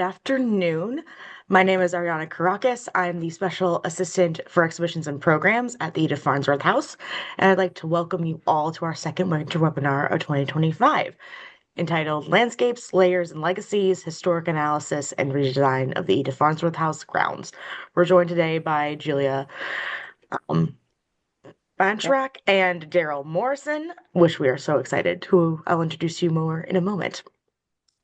Afternoon. My name is Ariana Karakis. I'm the Special Assistant for Exhibitions and Programs at the Edith Farnsworth House, and I'd like to welcome you all to our second winter webinar of 2025, entitled Landscapes, Layers, and Legacies, Historic Analysis and Redesign of the Edith Farnsworth House Grounds. We're joined today by Julia Bachrach and Darrel Morrison, which we are so excited, who I'll introduce you more in a moment.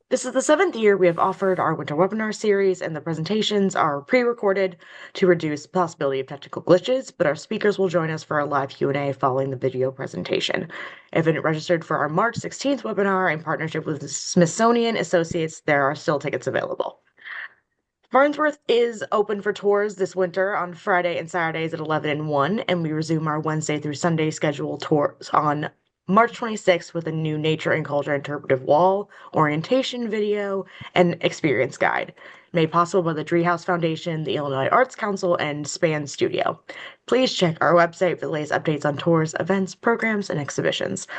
This is the 7th year we have offered our winter webinar series, and the presentations are pre-recorded to reduce the possibility of technical glitches, but our speakers will join us for a live Q&A following the video presentation. If it registered for our March 16th webinar in partnership with the Smithsonian Associates, there are still tickets available. Farnsworth is open for tours this winter on Friday and Saturdays at 11 and 1, and we resume our Wednesday through Sunday scheduled tours on March 26th with a new nature and culture interpretive wall, orientation video, and experience guide, made possible by the Driehaus Foundation, the Illinois Arts Council, and Span Studio. Please check our website for the latest updates on tours, events, programs, and exhibitions.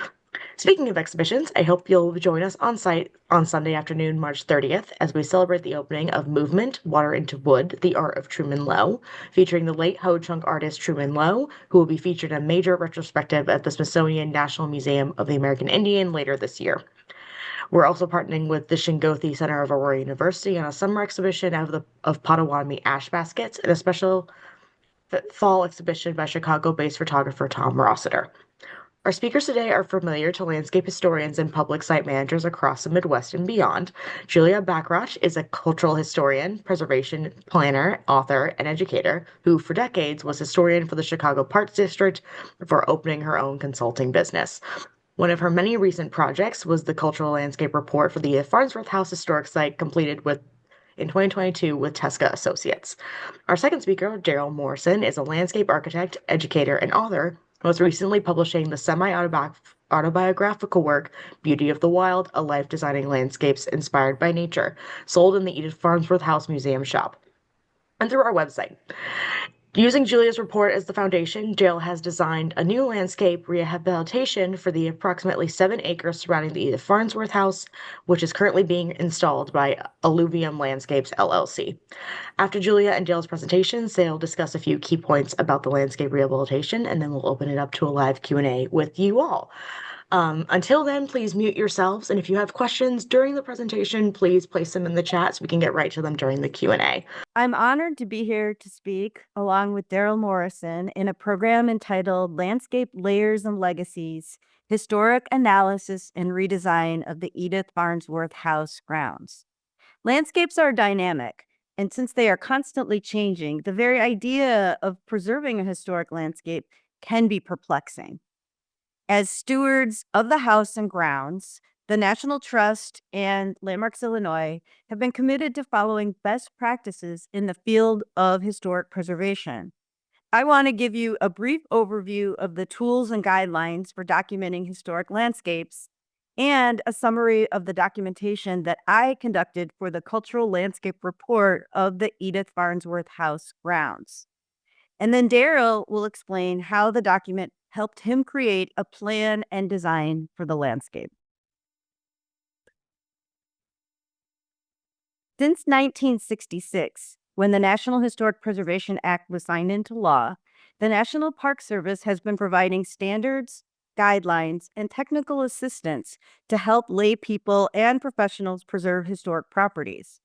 Speaking of exhibitions, I hope you'll join us on site on Sunday afternoon, March 30th, as we celebrate the opening of Movement, Water into Wood, The Art of Truman Lowe, featuring the late Ho-Chunk artist Truman Lowe, who will be featured in a major retrospective at the Smithsonian National Museum of the American Indian later this year. We're also partnering with the Shingothi Center of Aurora University on a summer exhibition of Potawatomi ash baskets and a special fall exhibition by Chicago-based photographer Tom Rossiter. Our speakers today are familiar to landscape historians and public site managers across the Midwest and beyond. Julia Bachrach is a cultural historian, preservation planner, author, and educator who, for decades, was historian for the Chicago Parks District before opening her own consulting business. One of her many recent projects was the Cultural Landscape Report for the Farnsworth House Historic Site, completed in 2022 with Tesca Associates. Our second speaker, Darrel Morrison, is a landscape architect, educator, and author, most recently publishing the semi-autobiographical work Beauty of the Wild, A Life Designing Landscapes Inspired by Nature, sold in the Edith Farnsworth House Museum shop and through our website. Using Julia's report as the foundation, Darrel has designed a new landscape rehabilitation for the approximately 7 acres surrounding the Edith Farnsworth House, which is currently being installed by Alluvium Landscapes, LLC. After Julia and Darrel's presentations, they'll discuss a few key points about the landscape rehabilitation, and then we'll open it up to a live Q&A with you all. Until then, please mute yourselves, and if you have questions during the presentation, please place them in the chat so we can get right to them during the Q&A. I'm honored to be here to speak along with Darrel Morrison in a program entitled Landscape, Layers, and Legacies, Historic Analysis and Redesign of the Edith Farnsworth House Grounds. Landscapes are dynamic, and since they are constantly changing, the very idea of preserving a historic landscape can be perplexing. As stewards of the house and grounds, the National Trust and Landmarks Illinois have been committed to following best practices in the field of historic preservation. I want to give you a brief overview of the tools and guidelines for documenting historic landscapes and a summary of the documentation that I conducted for the Cultural Landscape Report of the Edith Farnsworth House grounds. And then Darrel will explain how the document helped him create a plan and design for the landscape. Since 1966, when the National Historic Preservation Act was signed into law, the National Park Service has been providing standards, guidelines, and technical assistance to help lay people and professionals preserve historic properties.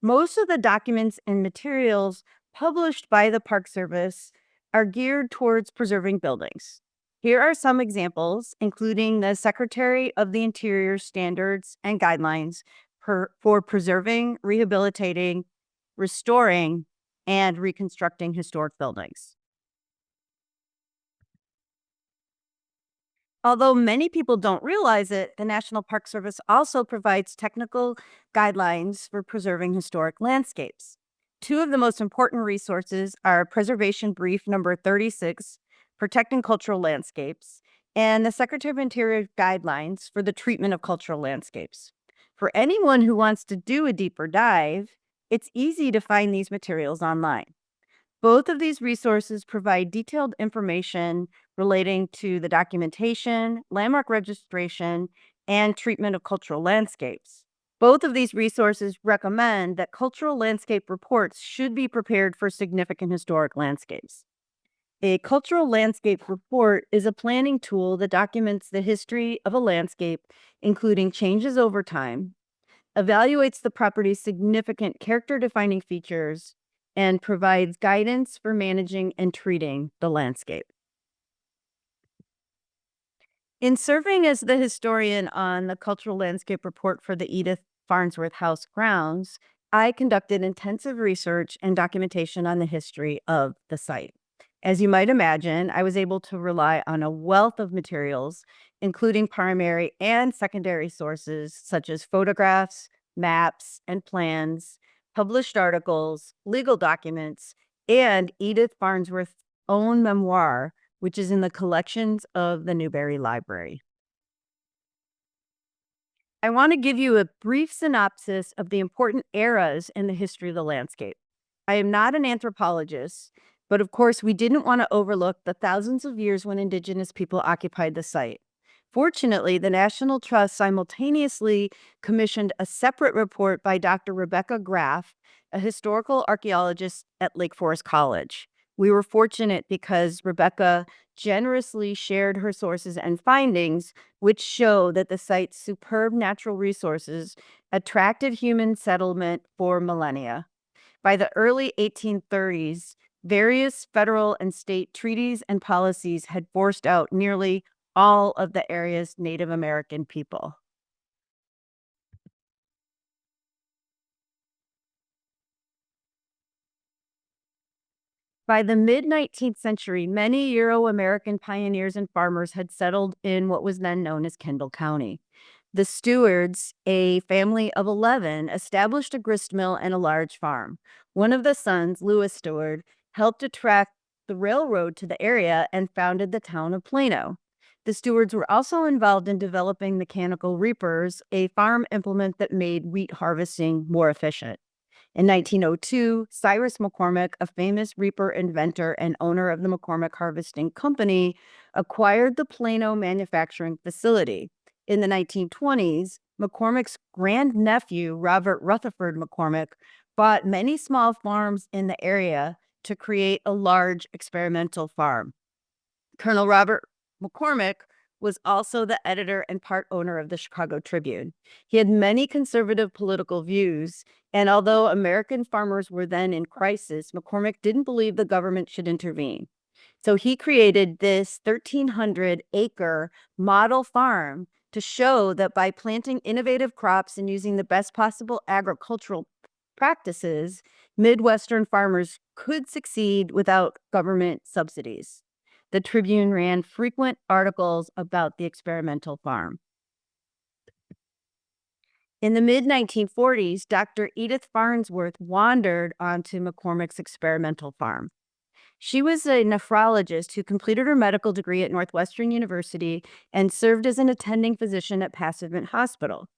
Most of the documents and materials published by the Park Service are geared towards preserving buildings. Here are some examples, including the Secretary of the Interior Standards and Guidelines for preserving, rehabilitating, restoring, and reconstructing historic buildings. Although many people don't realize it, the National Park Service also provides technical guidelines for preserving historic landscapes. Two of the most important resources are Preservation Brief number 36, Protecting Cultural Landscapes, and the Secretary of Interior Guidelines for the Treatment of Cultural Landscapes. For anyone who wants to do a deeper dive, it's easy to find these materials online. Both of these resources provide detailed information relating to the documentation, landmark registration, and treatment of cultural landscapes. Both of these resources recommend that cultural landscape reports should be prepared for significant historic landscapes. A cultural landscape report is a planning tool that documents the history of a landscape, including changes over time, evaluates the property's significant character-defining features, and provides guidance for managing and treating the landscape. In serving as the historian on the cultural landscape report for the Edith Farnsworth House grounds, I conducted intensive research and documentation on the history of the site. As you might imagine, I was able to rely on a wealth of materials, including primary and secondary sources such as photographs, maps, and plans, published articles, legal documents, and Edith Farnsworth's own memoir, which is in the collections of the Newberry Library. I want to give you a brief synopsis of the important eras in the history of the landscape. I am not an anthropologist, but of course, we didn't want to overlook the thousands of years when Indigenous people occupied the site. Fortunately, the National Trust simultaneously commissioned a separate report by Dr. Rebecca Graff, a historical archaeologist at Lake Forest College. We were fortunate because Rebecca generously shared her sources and findings, which show that the site's superb natural resources attracted human settlement for millennia. By the early 1830s, various federal and state treaties and policies had forced out nearly all of the area's Native American people. By the mid-19th century, many Euro-American pioneers and farmers had settled in what was then known as Kendall County. The Stewards, a family of 11, established a grist mill and a large farm. One of the sons, Lewis Stewart, helped attract the railroad to the area and founded the town of Plano. The Stewards were also involved in developing mechanical reapers, a farm implement that made wheat harvesting more efficient. In 1902, Cyrus McCormick, a famous reaper inventor and owner of the McCormick Harvesting Company, acquired the Plano manufacturing facility. In the 1920s, McCormick's grandnephew, Robert Rutherford McCormick, bought many small farms in the area to create a large experimental farm. Colonel Robert McCormick was also the editor and part owner of the Chicago Tribune. He had many conservative political views, and although American farmers were then in crisis, McCormick didn't believe the government should intervene. So he created this 1,300-acre model farm to show that by planting innovative crops and using the best possible agricultural practices, Midwestern farmers could succeed without government subsidies. The Tribune ran frequent articles about the experimental farm. In the mid-1940s, Dr. Edith Farnsworth wandered onto McCormick's experimental farm. She was a nephrologist who completed her medical degree at Northwestern University and served as an attending physician at Passivant Hospital.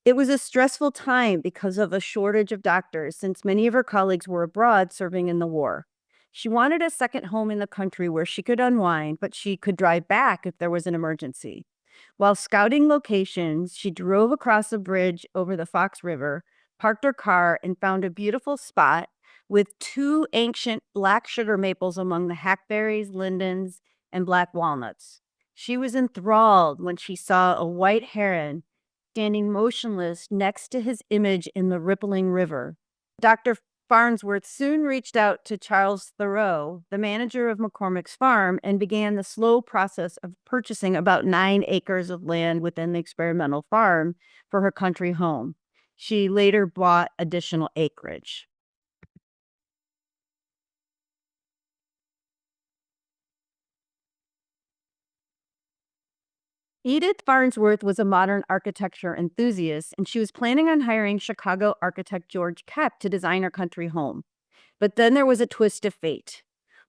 It was a stressful time because of a shortage of doctors, since many of her colleagues were abroad serving in the war. She wanted a second home in the country where she could unwind, but she could drive back if there was an emergency. While scouting locations, she drove across a bridge over the Fox River, parked her car, and found a beautiful spot with 2 ancient black sugar maples among the hackberries, lindens, and black walnuts. She was enthralled when she saw a white heron standing motionless next to his image in the rippling river. Dr. Farnsworth soon reached out to Charles Thoreau, the manager of McCormick's farm, and began the slow process of purchasing about 9 acres of land within the experimental farm for her country home. She later bought additional acreage. Edith Farnsworth was a modern architecture enthusiast, and she was planning on hiring Chicago architect George Keck to design her country home. But then there was a twist of fate.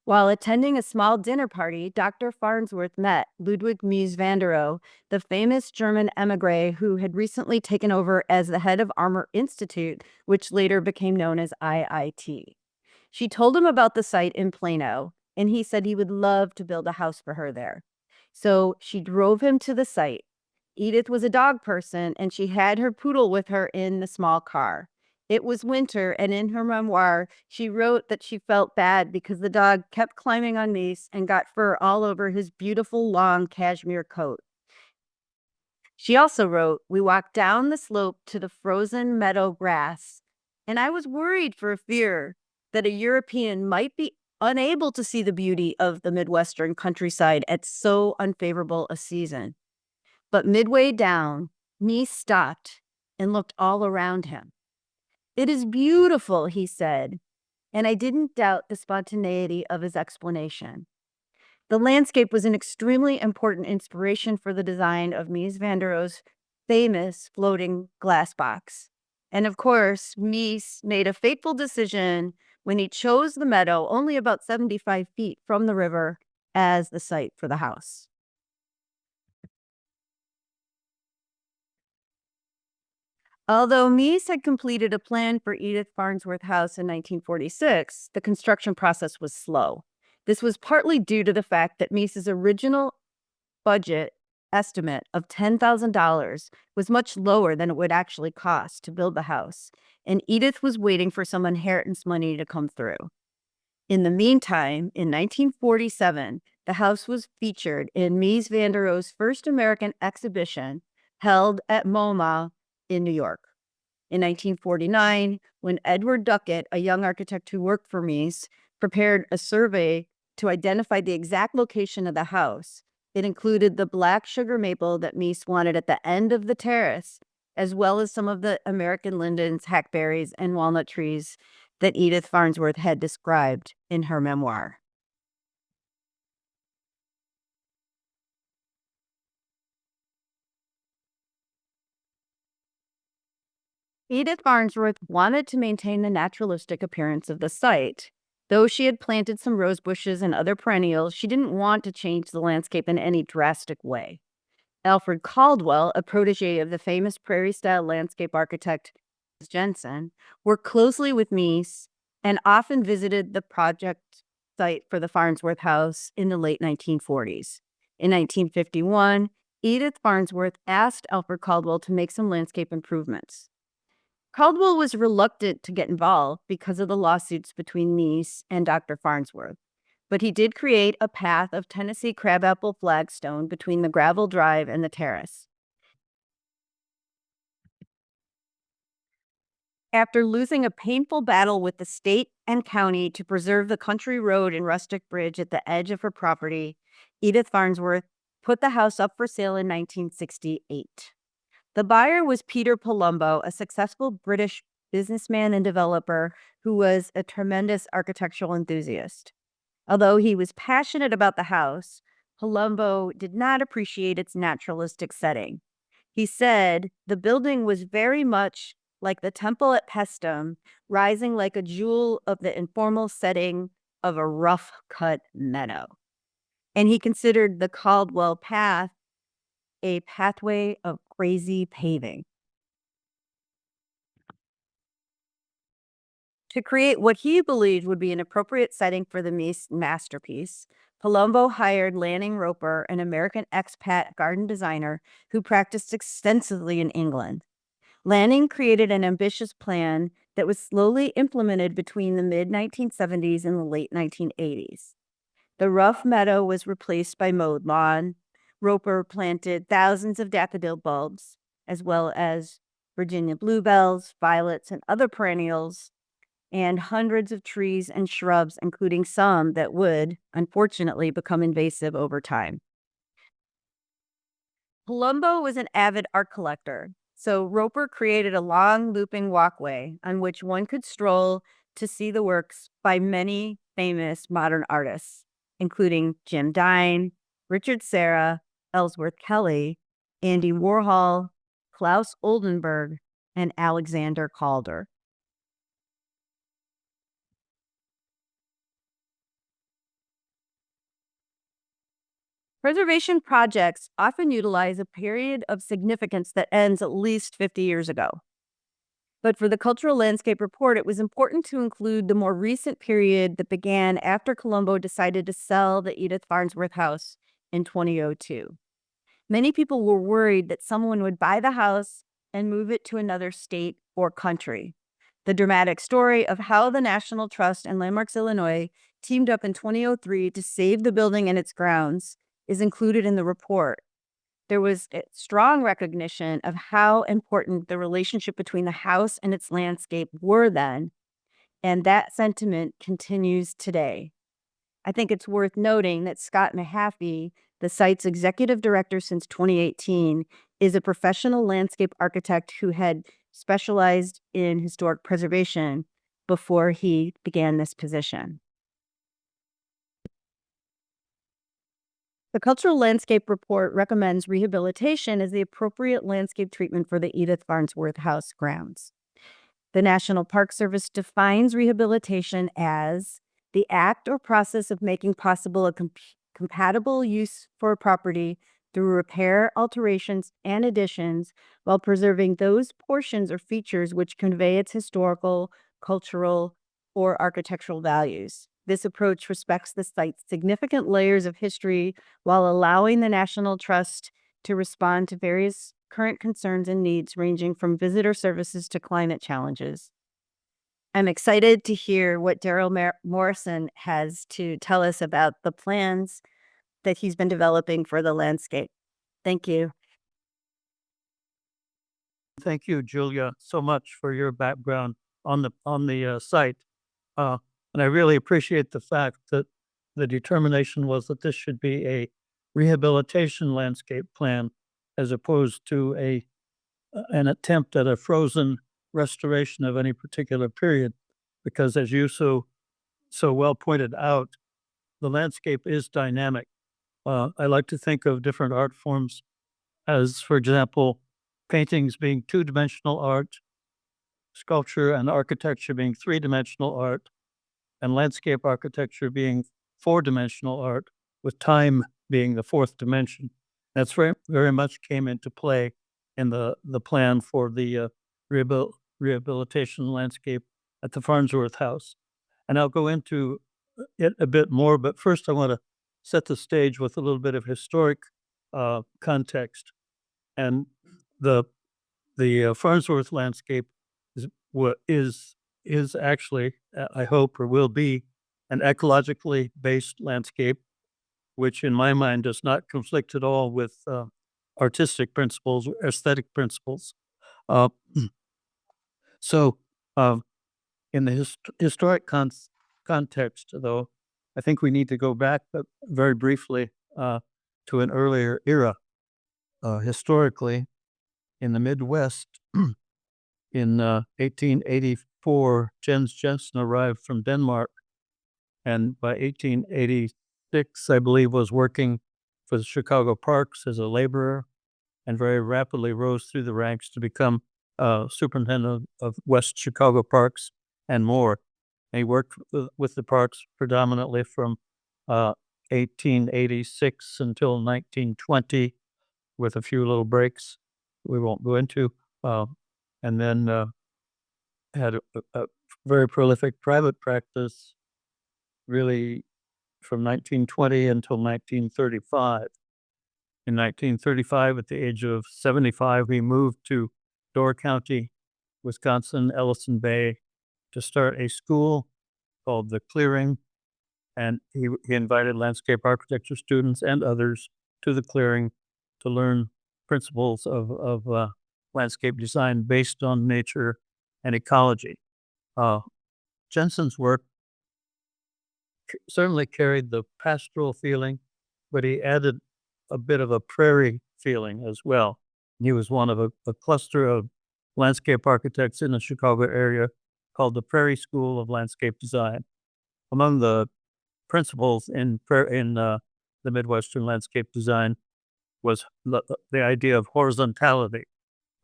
While attending a small dinner party, Dr. Farnsworth met Ludwig Mies van der Rohe, the famous German emigre who had recently taken over as the head of Armor Institute, which later became known as IIT. She told him about the site in Plano, and he said he would love to build a house for her there. So she drove him to the site. Edith was a dog person, and she had her poodle with her in the small car. It was winter, and in her memoir, she wrote that she felt bad because the dog kept climbing on Mies and got fur all over his beautiful long cashmere coat. She also wrote, "We walked down the slope to the frozen meadow grass, and I was worried for fear that a European might be unable to see the beauty of the Midwestern countryside at so unfavorable a season. But midway down, Mies stopped and looked all around him. 'It is beautiful,' he said, and I didn't doubt the spontaneity of his explanation. The landscape was an extremely important inspiration for the design of Mies van der Rohe's famous floating glass box. And of course, Mies made a fateful decision when he chose the meadow only about 75 feet from the river as the site for the house. Although Mies had completed a plan for Edith Farnsworth House in 1946, the construction process was slow. This was partly due to the fact that Mies's original budget estimate of $10,000 was much lower than it would actually cost to build the house, and Edith was waiting for some inheritance money to come through. In the meantime, in 1947, the house was featured in Mies van der Rohe's first American exhibition held at MoMA in New York. In 1949, when Edward Duckett, a young architect who worked for Mies, prepared a survey to identify the exact location of the house, it included the black sugar maple that Mies wanted at the end of the terrace, as well as some of the American lindens, hackberries, and walnut trees that Edith Farnsworth had described in her memoir. Edith Farnsworth wanted to maintain the naturalistic appearance of the site. Though she had planted some rose bushes and other perennials, she didn't want to change the landscape in any drastic way. Alfred Caldwell, a protege of the famous prairie-style landscape architect Jensen, worked closely with Mies and often visited the project site for the Farnsworth house in the late 1940s. In 1951, Edith Farnsworth asked Alfred Caldwell to make some landscape improvements. Caldwell was reluctant to get involved because of the lawsuits between Mies and Dr. Farnsworth, but he did create a path of Tennessee crabapple flagstone between the gravel drive and the terrace. After losing a painful battle with the state and county to preserve the country road and rustic bridge at the edge of her property, Edith Farnsworth put the house up for sale in 1968. The buyer was Peter Palumbo, a successful British businessman and developer who was a tremendous architectural enthusiast. Although he was passionate about the house, Palumbo did not appreciate its naturalistic setting. He said the building was very much like the temple at Paestum, rising like a jewel of the informal setting of a rough-cut meadow. And he considered the Caldwell path a pathway of crazy paving. To create what he believed would be an appropriate setting for the Mies masterpiece, Palumbo hired Lanning Roper, an American expat garden designer who practiced extensively in England. Lanning created an ambitious plan that was slowly implemented between the mid-1970s and the late 1980s. The rough meadow was replaced by mowed lawn. Roper planted thousands of daffodil bulbs, as well as Virginia bluebells, violets, and other perennials, and hundreds of trees and shrubs, including some that would, unfortunately, become invasive over time. Palumbo was an avid art collector, so Roper created a long looping walkway on which one could stroll to see the works by many famous modern artists, including Jim Dine, Richard Serra, Ellsworth Kelly, Andy Warhol, Klaus Oldenburg, and Alexander Calder. Preservation projects often utilize a period of significance that ends at least 50 years ago. But for the Cultural Landscape Report, it was important to include the more recent period that began after Palumbo decided to sell the Edith Farnsworth house in 2002. Many people were worried that someone would buy the house and move it to another state or country. The dramatic story of how the National Trust and Landmarks Illinois teamed up in 2003 to save the building and its grounds is included in the report. There was a strong recognition of how important the relationship between the house and its landscape were then, and that sentiment continues today. I think it's worth noting that Scott Mahaffey, the site's executive director since 2018, is a professional landscape architect who had specialized in historic preservation before he began this position. The Cultural Landscape Report recommends rehabilitation as the appropriate landscape treatment for the Edith Farnsworth House grounds. The National Park Service defines rehabilitation as the act or process of making possible a compatible use for a property through repair, alterations, and additions while preserving those portions or features which convey its historical, cultural, or architectural values. This approach respects the site's significant layers of history while allowing the National Trust to respond to various current concerns and needs ranging from visitor services to climate challenges. I'm excited to hear what Darrel Morrison has to tell us about the plans that he's been developing for the landscape. Thank you. Thank you, Julia, so much for your background on the site. And I really appreciate the fact that the determination was that this should be a rehabilitation landscape plan as opposed to an attempt at a frozen restoration of any particular period. Because as you so well pointed out, the landscape is dynamic. I like to think of different art forms as, for example, paintings being two-dimensional art, sculpture and architecture being three-dimensional art, and landscape architecture being four-dimensional art, with time being the fourth dimension. That's very much came into play in the plan for the rehabilitation landscape at the Farnsworth House. And I'll go into it a bit more, but first I want to set the stage with a little bit of historic context. And the Farnsworth landscape is actually, I hope, or will be, an ecologically based landscape, which in my mind does not conflict at all with artistic principles or aesthetic principles. So in the historic context, though, I think we need to go back very briefly to an earlier era. Historically, in the Midwest, in 1884, Jens Jensen arrived from Denmark, and by 1886, I believe, was working for the Chicago Parks as a laborer, and very rapidly rose through the ranks to become superintendent of West Chicago Parks and more. And he worked with the parks predominantly from 1886 until 1920, with a few little breaks we won't go into, and then had a very prolific private practice, really from 1920 until 1935. In 1935, at the age of 75, he moved to Door County, Wisconsin, Ellison Bay, to start a school called The Clearing. And he invited landscape architecture students and others to the Clearing to learn principles of landscape design based on nature and ecology. Jensen's work certainly carried the pastoral feeling, but he added a bit of a prairie feeling as well. He was one of a cluster of landscape architects in the Chicago area called the Prairie School of Landscape Design. Among the principles in the Midwestern landscape design was the idea of horizontality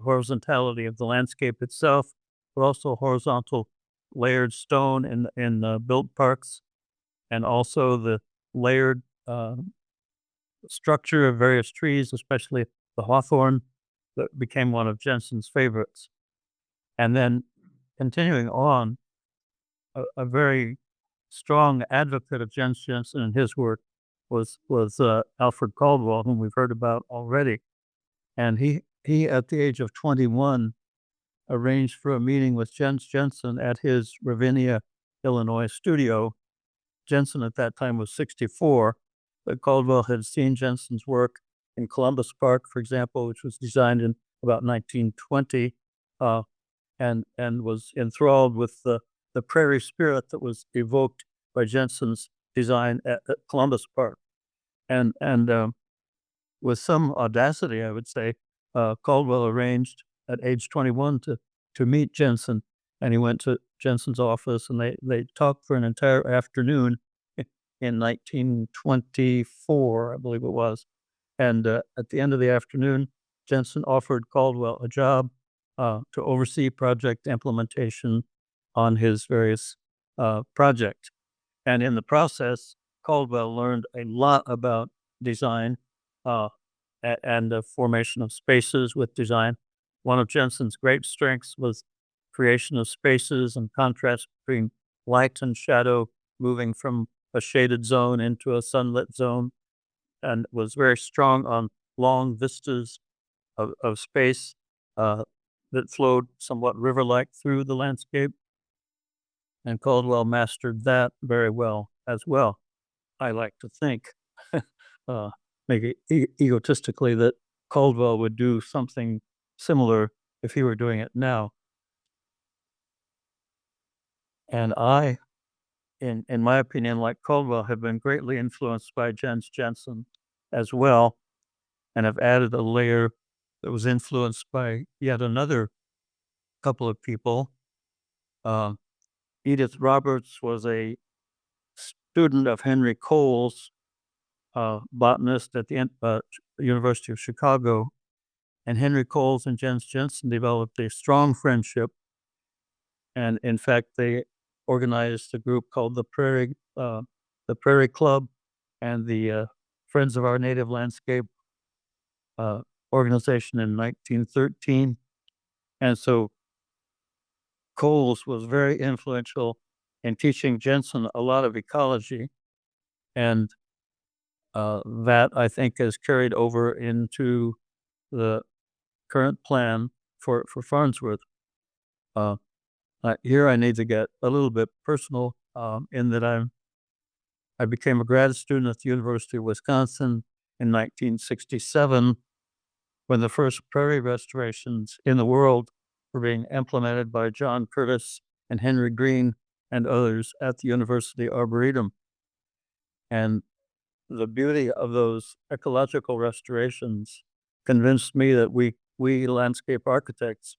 of the landscape itself, but also horizontal layered stone in built parks, and also the layered structure of various trees, especially the hawthorn, that became one of Jensen's favorites. And then continuing on, a very strong advocate of Jens Jensen and his work was Alfred Caldwell, whom we've heard about already. And he at the age of 21 arranged for a meeting with Jens Jensen at his Ravinia, Illinois studio. Jensen at that time was 64, but Caldwell had seen Jensen's work in Columbus Park, for example, which was designed in about 1920, and was enthralled with the prairie spirit that was evoked by Jensen's design at Columbus Park. And with some audacity, I would say, Caldwell arranged at age 21 to meet Jensen, and he went to Jensen's office, and they talked for an entire afternoon in 1924, I believe it was. And at the end of the afternoon, Jensen offered Caldwell a job to oversee project implementation on his various projects. And in the process, Caldwell learned a lot about design and the formation of spaces with design. One of Jensen's great strengths was creation of spaces and contrast between light and shadow, moving from a shaded zone into a sunlit zone, and was very strong on long vistas of space that flowed somewhat river-like through the landscape. And Caldwell mastered that very well as well. I like to think, maybe egotistically, that Caldwell would do something similar if he were doing it now. And I, in my opinion, like Caldwell, have been greatly influenced by Jens Jensen as well, and have added a layer that was influenced by yet another couple of people. Edith Roberts was a student of Henry Cole's, botanist at the University of Chicago, and Henry Coles and Jens Jensen developed a strong friendship. And in fact, they organized a group called the Prairie Club and the Friends of Our Native Landscape organization in 1913. And so Coles was very influential in teaching Jensen a lot of ecology, and that, I think, has carried over into the current plan for Farnsworth. Here I need to get a little bit personal, in that I became a grad student at the University of Wisconsin in 1967, when the first prairie restorations in the world were being implemented by John Curtis and Henry Green and others at the University Arboretum. And the beauty of those ecological restorations convinced me that we landscape architects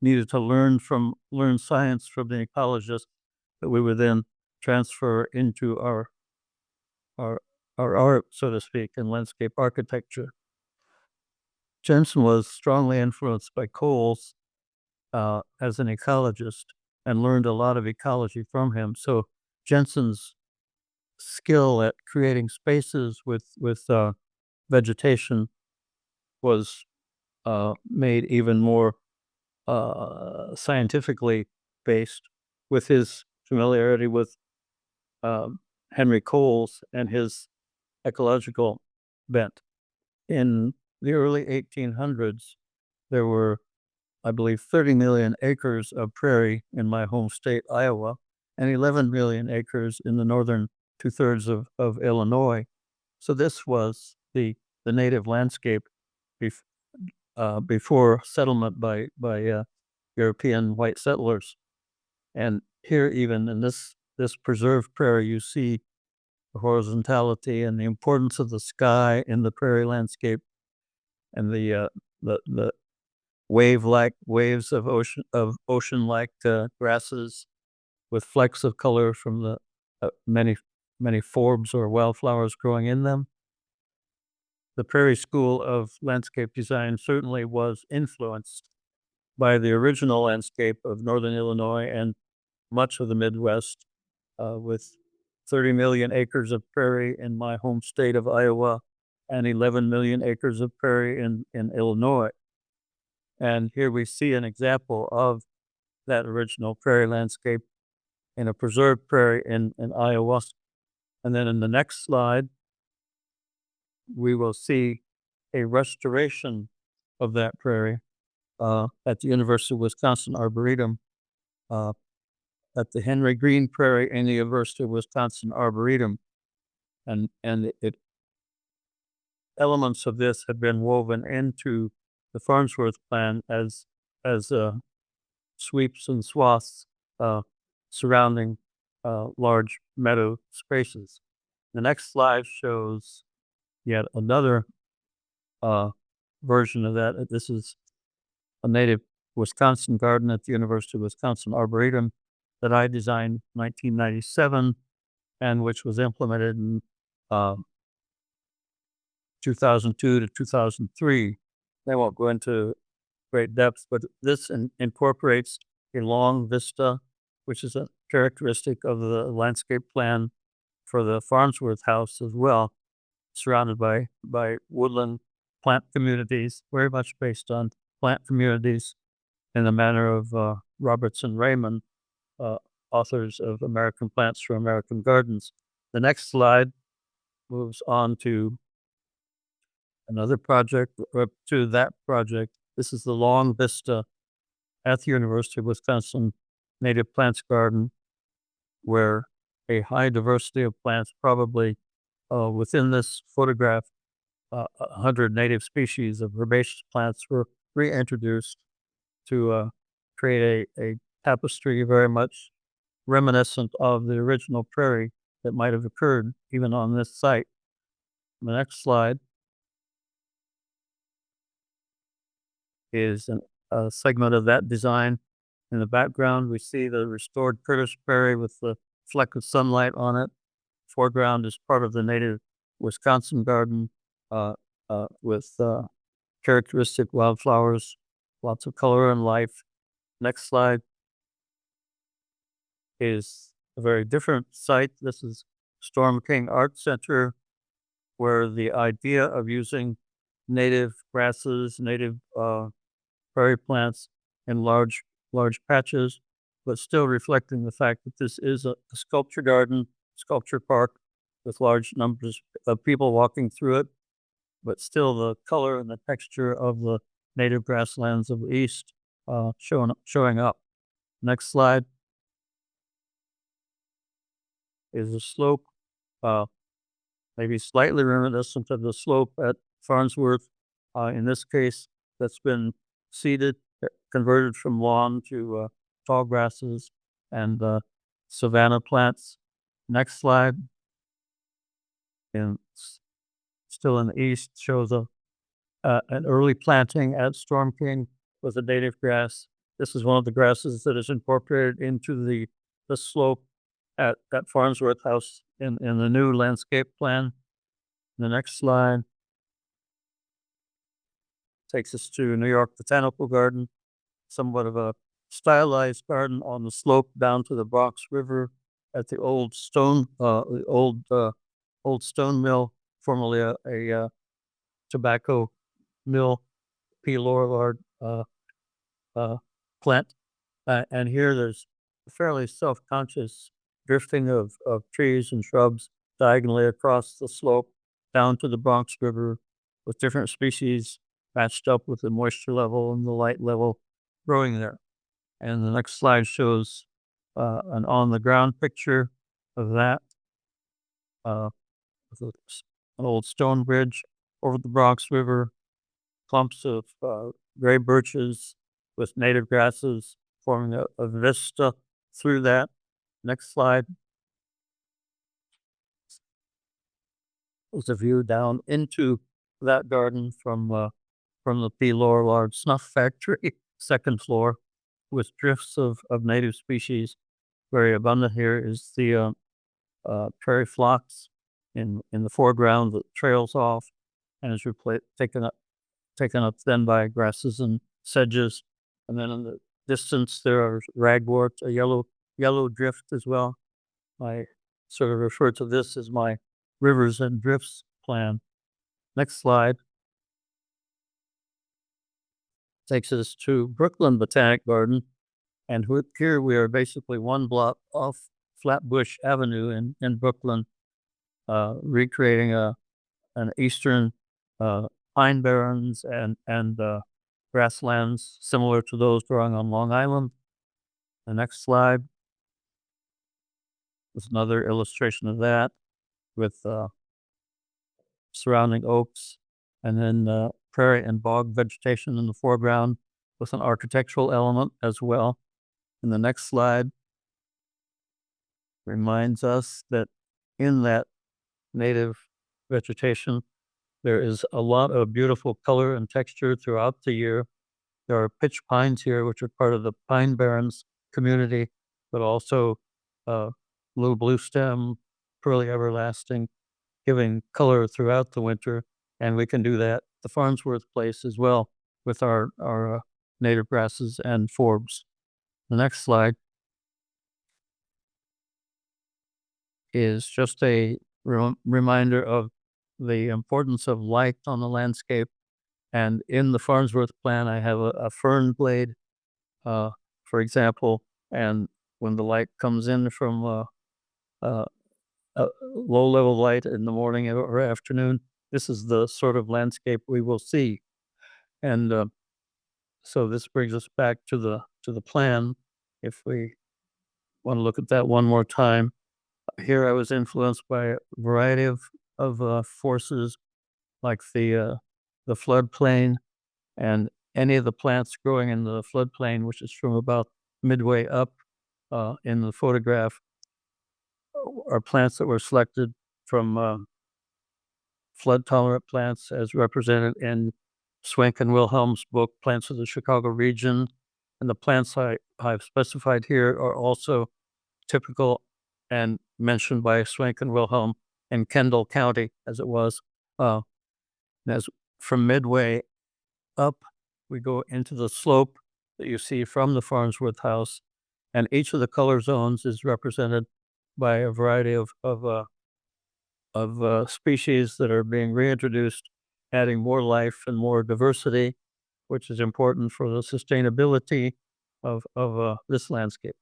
needed to learn science from the ecologists that we would then transfer into our art, so to speak, in landscape architecture. Jensen was strongly influenced by Coles as an ecologist, and learned a lot of ecology from him. So Jensen's skill at creating spaces with vegetation was made even more scientifically based with his familiarity with Henry Coles and his ecological bent. In the early 1800s, there were, I believe, 30 million acres of prairie in my home state, Iowa, and 11 million acres in the northern two-thirds of Illinois. So this was the native landscape before settlement by European white settlers. And here, even in this preserved prairie, you see the horizontality and the importance of the sky in the prairie landscape, and the waves of ocean-like grasses with flecks of color from the many forbs or wildflowers growing in them. The Prairie School of Landscape Design certainly was influenced by the original landscape of northern Illinois and much of the Midwest, with 30 million acres of prairie in my home state of Iowa and 11 million acres of prairie in Illinois. And here we see an example of that original prairie landscape in a preserved prairie in Iowa. And then in the next slide, we will see a restoration of that prairie at the University of Wisconsin Arboretum, at the Henry Green Prairie and the University of Wisconsin Arboretum. And elements of this have been woven into the Farnsworth plan as sweeps and swaths surrounding large meadow spaces. The next slide shows yet another version of that. This is a native Wisconsin garden at the University of Wisconsin Arboretum that I designed in 1997 and which was implemented in 2002 to 2003. I won't go into great depth, but this incorporates a long vista, which is a characteristic of the landscape plan for the Farnsworth house as well, surrounded by woodland plant communities, very much based on plant communities in the manner of Robertson Raymond, authors of American Plants for American Gardens. The next slide moves on to another project, or to that project. This is the long vista at the University of Wisconsin Native Plants Garden, where a high diversity of plants, probably within this photograph, 100 native species of herbaceous plants were reintroduced to create a tapestry very much reminiscent of the original prairie that might have occurred even on this site. The next slide is a segment of that design. In the background, we see the restored Curtis Prairie with the fleck of sunlight on it. Foreground is part of the native Wisconsin garden with characteristic wildflowers, lots of color and life. Next slide is a very different site. This is Storm King Art Center, where the idea of using native grasses, native prairie plants in large patches, but still reflecting the fact that this is a sculpture garden, sculpture park with large numbers of people walking through it, but still the color and the texture of the native grasslands of the East showing up. Next slide is a slope, maybe slightly reminiscent of the slope at Farnsworth. In this case, that's been seeded, converted from lawn to tall grasses and savanna plants. Next slide, and still in the east, shows an early planting at Storm King with a native grass. This is one of the grasses that is incorporated into the slope at Farnsworth House in the new landscape plan. The next slide takes us to New York Botanical Garden, somewhat of a stylized garden on the slope down to the Bronx River at the old stone mill, formerly a tobacco mill, P. Lorillard plant. And here there's a fairly self-conscious drifting of trees and shrubs diagonally across the slope down to the Bronx River, with different species matched up with the moisture level and the light level growing there. And the next slide shows an on-the-ground picture of that, with an old stone bridge over the Bronx River, clumps of gray birches with native grasses forming a vista through that. Next slide is a view down into that garden from the P. Lorillard Snuff Factory, second floor, with drifts of native species. Very abundant here is the prairie phlox in the foreground that trails off and is taken up then by grasses and sedges. And then in the distance there are ragwort, a yellow drift as well. I sort of refer to this as my rivers and drifts plan. Next slide takes us to Brooklyn Botanic Garden. And here we are basically one block off Flatbush Avenue in Brooklyn, recreating a eastern pine barrens and grasslands similar to those growing on Long Island. The next slide is another illustration of that with surrounding oaks, and then prairie and bog vegetation in the foreground with an architectural element as well. And the next slide reminds us that in that native vegetation, there is a lot of beautiful color and texture throughout the year. There are pitch pines here, which are part of the Pine Barrens community, but also little blue stem, pearly everlasting, giving color throughout the winter. And we can do that at the Farnsworth place as well with our native grasses and forbs. The next slide is just a reminder of the importance of light on the landscape. And in the Farnsworth plan, I have a fern blade, for example, and when the light comes in from a low-level light in the morning or afternoon, this is the sort of landscape we will see. And so this brings us back to the plan. If we want to look at that one more time, here I was influenced by a variety of forces, like the floodplain, and any of the plants growing in the floodplain, which is from about midway up in the photograph, are plants that were selected from flood-tolerant plants as represented in Swank and Wilhelm's book, Plants of the Chicago Region. And the plants I've specified here are also typical and mentioned by Swank and Wilhelm in Kendall County, as it was. As from midway up, we go into the slope that you see from the Farnsworth house, and each of the color zones is represented by a variety of species that are being reintroduced, adding more life and more diversity, which is important for the sustainability of this landscape.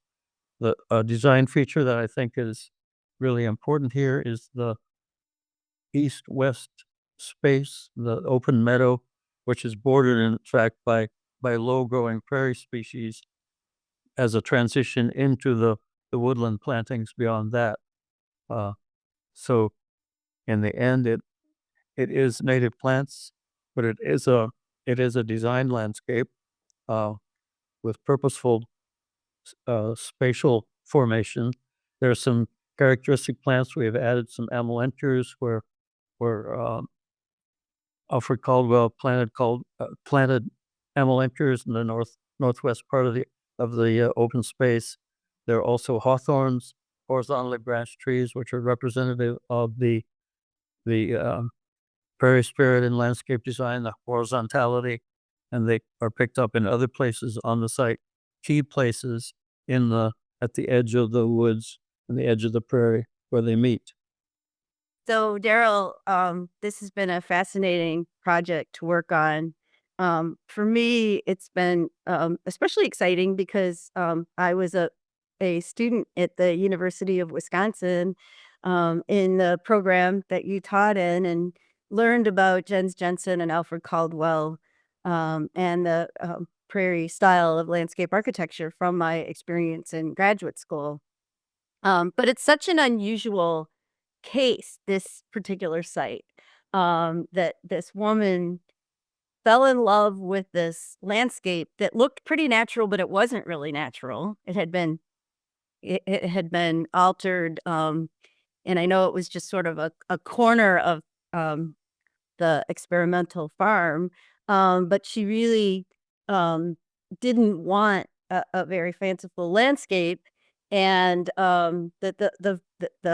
The design feature that I think is really important here is the east-west space, the open meadow, which is bordered in fact by low-growing prairie species as a transition into the woodland plantings beyond that. So in the end, it is native plants, but it is a design landscape with purposeful spatial formation. There are some characteristic plants. We have added some amelanchers where Alfred Caldwell planted amelanchers in the northwest part of the open space. There are also hawthorns, horizontally branched trees, which are representative of the prairie spirit in landscape design, the horizontality, and they are picked up in other places on the site, key places at the edge of the woods and the edge of the prairie where they meet. So, Darrel, this has been a fascinating project to work on. For me, it's been especially exciting because I was a student at the University of Wisconsin in the program that you taught in, and learned about Jens Jensen and Alfred Caldwell and the prairie style of landscape architecture from my experience in graduate school. But it's such an unusual case, this particular site, that this woman fell in love with this landscape that looked pretty natural, but it wasn't really natural. It had been altered, and I know it was just sort of a corner of the experimental farm, but she really didn't want a very fanciful landscape, and the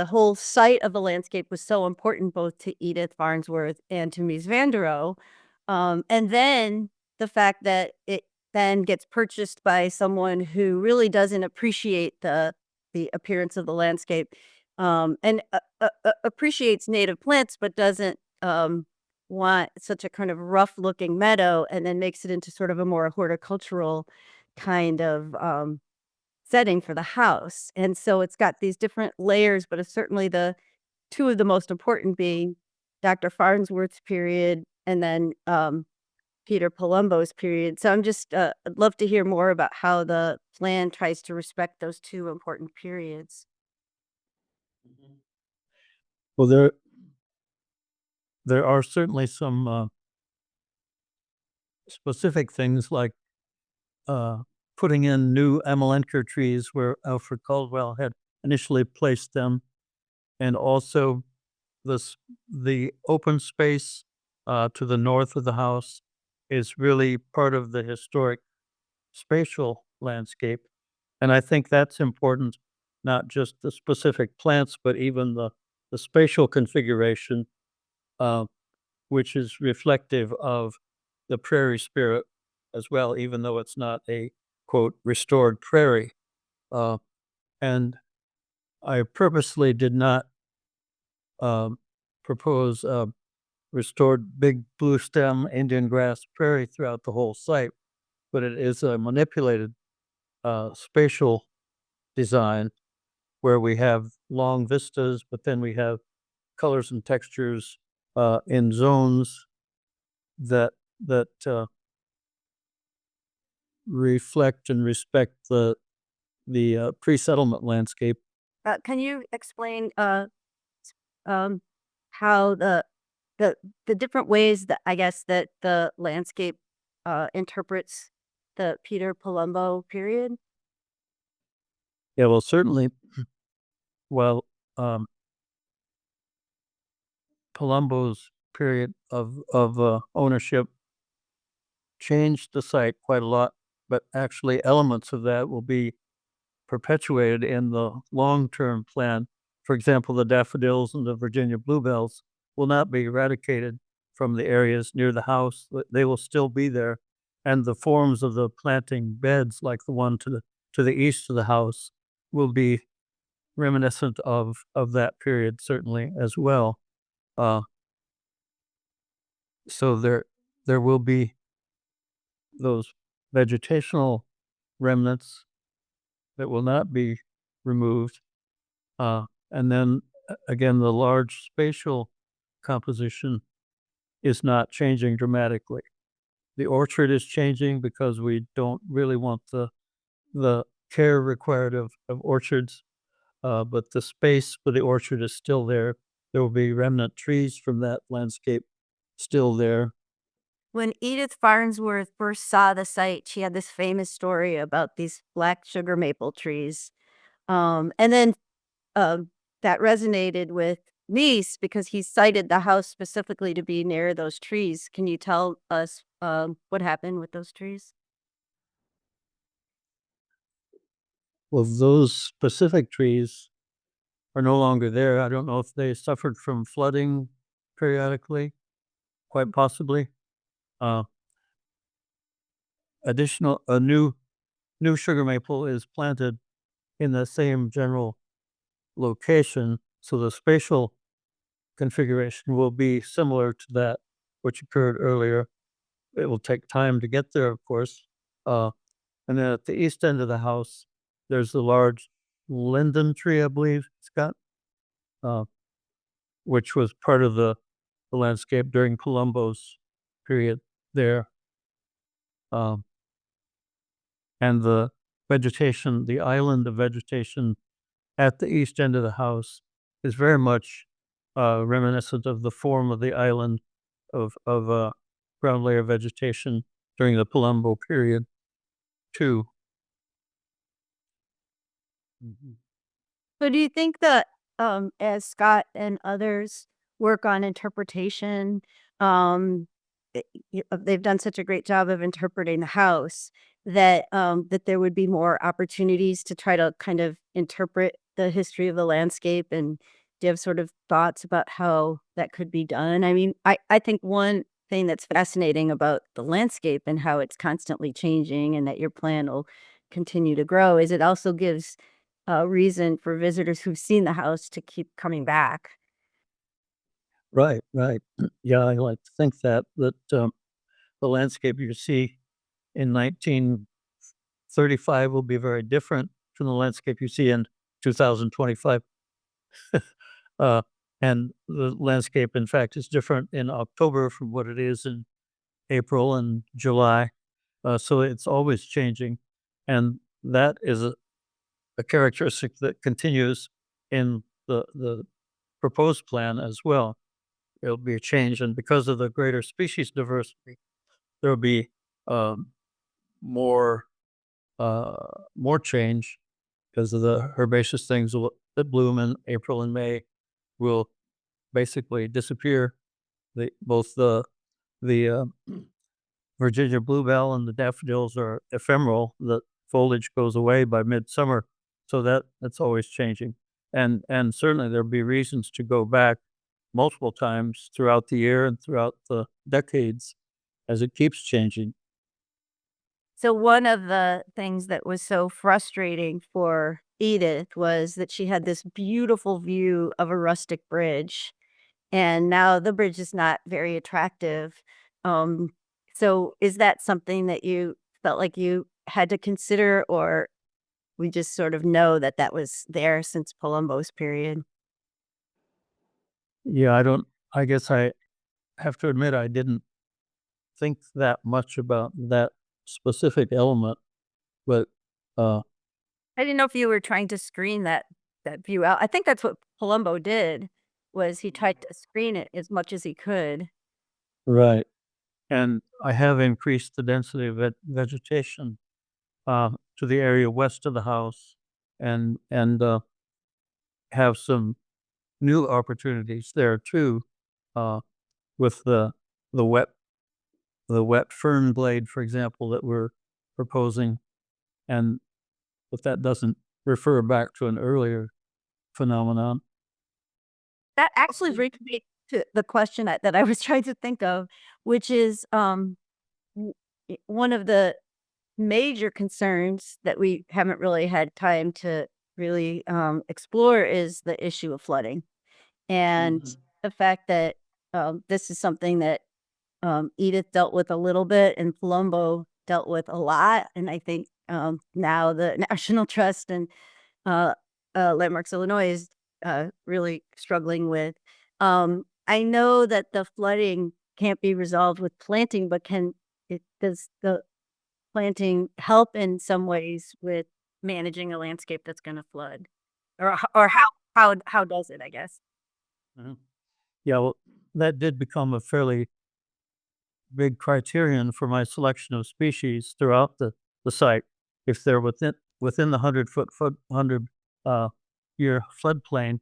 whole site of the landscape was so important both to Edith Farnsworth and to Mies van der Rohe. And then the fact that it then gets purchased by someone who really doesn't appreciate the appearance of the landscape, and appreciates native plants, but doesn't want such a kind of rough looking meadow, and then makes it into sort of a more horticultural kind of setting for the house. And so it's got these different layers, but it's certainly the two of the most important being Dr. Farnsworth's period, and then Peter Palumbo's period. So I'm just I'd love to hear more about how the plan tries to respect those two important periods. Well, there are certainly some specific things like putting in new Amelenker trees where Alfred Caldwell had initially placed them, and also the open space to the north of the house is really part of the historic spatial landscape. And I think that's important, not just the specific plants, but even the spatial configuration, uh, which is reflective of the prairie spirit as well, even though it's not a quote restored prairie. Uh, and I purposely did not um, propose restored big blue stem Indian grass prairie throughout the whole site, but it is a manipulated spatial design where we have long vistas, but then we have colors and textures in zones that reflect and respect the pre-settlement landscape. Can you explain how the the different ways that I guess that the landscape interprets the Peter Palumbo period? Yeah, well, certainly, well, um, Palumbo's period of ownership changed the site quite a lot, but actually elements of that will be perpetuated in the long-term plan. For example, the daffodils and the Virginia bluebells will not be eradicated from the areas near the house. They will still be there, and the forms of the planting beds, like the one to the east of the house, will be reminiscent of that period certainly as well. Uh, so there will be those vegetational remnants that will not be removed. And then again, the large spatial composition is not changing dramatically. The orchard is changing because we don't really want the care required of orchards, but the space for the orchard is still there. There will be remnant trees from that landscape still there. When Edith Farnsworth first saw the site, she had this famous story about these black sugar maple trees. And then that resonated with Niece because he cited the house specifically to be near those trees. Can you tell us what happened with those trees? Well, those specific trees are no longer there. I don't know if they suffered from flooding periodically, quite possibly. Uh, a new sugar maple is planted in the same general location, so the spatial configuration will be similar to that which occurred earlier. It will take time to get there, of course. Uh, and then at the east end of the house, there's a large linden tree, I believe, Scott, uh, which was part of the landscape during Palumbo's period there. Um, and the vegetation, the island of vegetation at the east end of the house is very much reminiscent of the form of the island of ground layer vegetation during the Palumbo period, too. So do you think that as Scott and others work on interpretation, um, they've done such a great job of interpreting the house that that there would be more opportunities to try to kind of interpret the history of the landscape, and do you have sort of thoughts about how that could be done? I mean, I think one thing that's fascinating about the landscape and how it's constantly changing and that your plan will continue to grow is it also gives a reason for visitors who've seen the house to keep coming back. Right, right. Yeah, I like to think that the landscape you see in 1935 will be very different from the landscape you see in 2025. uh, And the landscape, in fact, is different in October from what it is in April and July. So it's always changing. And that is a characteristic that continues in the proposed plan as well. It'll be a change. And because of the greater species diversity, there'll be um, more more change because of the herbaceous things that bloom in April and May will basically disappear. Both the Virginia bluebell and the daffodils are ephemeral. The foliage goes away by midsummer, so that's always changing. And certainly there'll be reasons to go back multiple times throughout the year and throughout the decades as it keeps changing. So one of the things that was so frustrating for Edith was that she had this beautiful view of a rustic bridge, and now the bridge is not very attractive. Um, so is that something that you felt like you had to consider, or we just sort of know that that was there since Palumbo's period? Yeah, I guess I have to admit I didn't think that much about that specific element, but uh, I didn't know if you were trying to screen that view out. I think that's what Palumbo did, was he tried to screen it as much as he could. right. And I have increased the density of vegetation to the area west of the house, and have some new opportunities there too, uh, with the wet the wet fern blade, for example, that we're proposing, and but that doesn't refer back to an earlier phenomenon. That actually brings me to the question that I was trying to think of, which is, w one of the major concerns that we haven't really had time to really, explore is the issue of flooding, and Mhm. the fact that, this is something that, Edith dealt with a little bit and Palumbo dealt with a lot, and I think, now the National Trust and uh, Landmarks Illinois is really struggling with. I know that the flooding can't be resolved with planting, but does the planting help in some ways with managing a landscape that's going to flood, or how does it? I guess. Mhm. Yeah, well, that did become a fairly big criterion for my selection of species throughout the site. If they're within the 100 year floodplain,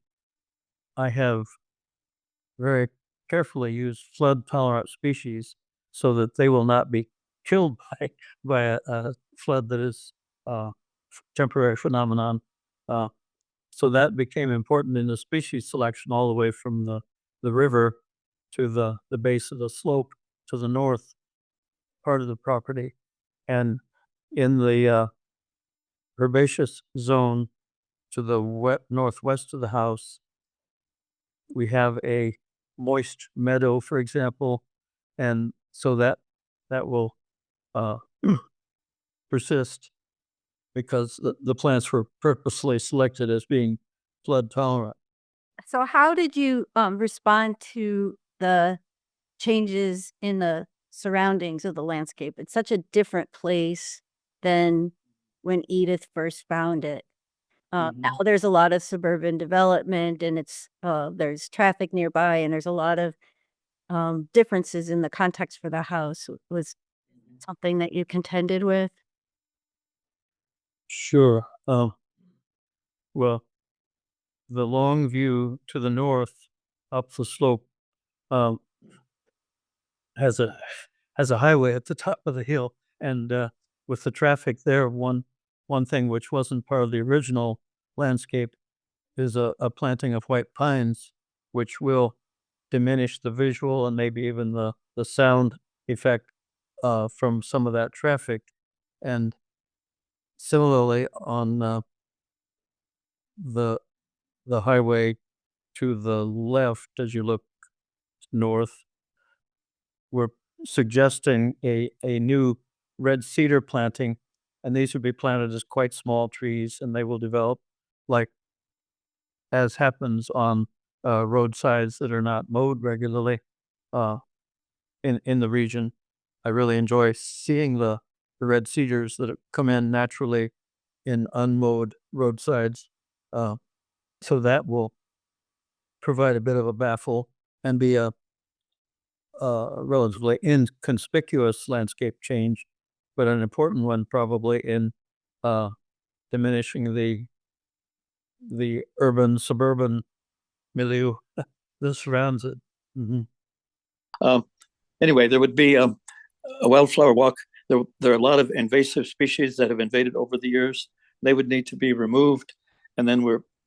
I have very carefully used flood tolerant species so that they will not be killed by a flood that is a temporary phenomenon. Uh, so that became important in the species selection all the way from the river to the base of the slope to the north part of the property. And in the herbaceous zone to the northwest of the house, we have a moist meadow, for example, and so that will uh, persist because the plants were purposely selected as being flood tolerant. So, how did you respond to the changes in the surroundings of the landscape? It's such a different place than when Edith first found it. Now Mhm. there's a lot of suburban development and there's traffic nearby and there's a lot of differences in the context for the house. Was something that you contended with? Sure. Well, the long view to the north up the slope um, has a highway at the top of the hill, and with the traffic there, one thing which wasn't part of the original landscape is a planting of white pines, which will diminish the visual and maybe even the sound effect from some of that traffic. And similarly, on the the highway to the left, as you look north, we're suggesting a new red cedar planting, and these would be planted as quite small trees, and they will develop like as happens on roadsides that are not mowed regularly in the region. I really enjoy seeing the red cedars that come in naturally in unmowed roadsides. So that will provide a bit of a baffle and be a relatively inconspicuous landscape change, but an important one probably in diminishing the urban suburban milieu that surrounds it. Anyway, there would be a wildflower walk. There are a lot of invasive species that have invaded over the years. They would need to be removed, and then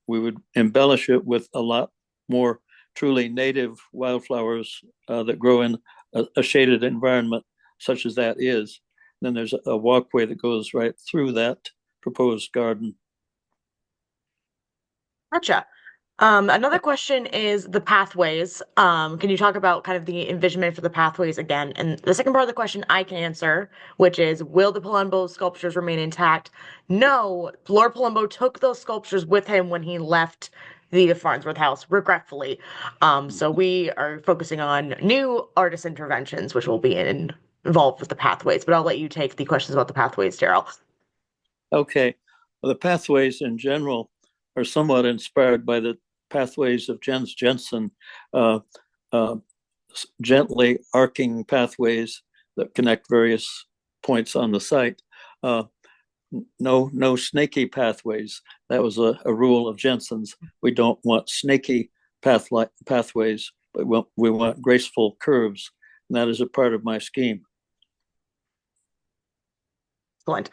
we would embellish it with a lot more truly native wildflowers that grow in a shaded environment, such as that is. Then there's a walkway that goes right through that proposed garden. Gotcha. Another question is the pathways. Can you talk about kind of the envisionment for the pathways again? And the second part of the question I can answer, which is, will the Palumbo sculptures remain intact? No, Lord Palumbo took those sculptures with him when he left the Farnsworth house, regretfully. So we are focusing on new artist interventions, which will be involved with the pathways. But I'll let you take the questions about the pathways, Darrel. Okay. Well, the pathways in general are somewhat inspired by the pathways of Jens Jensen, gently arcing pathways that connect various points on the site. No snaky pathways. That was a rule of Jensen's. We don't want snaky pathways, but we want graceful curves. And that is a part of my scheme. Excellent.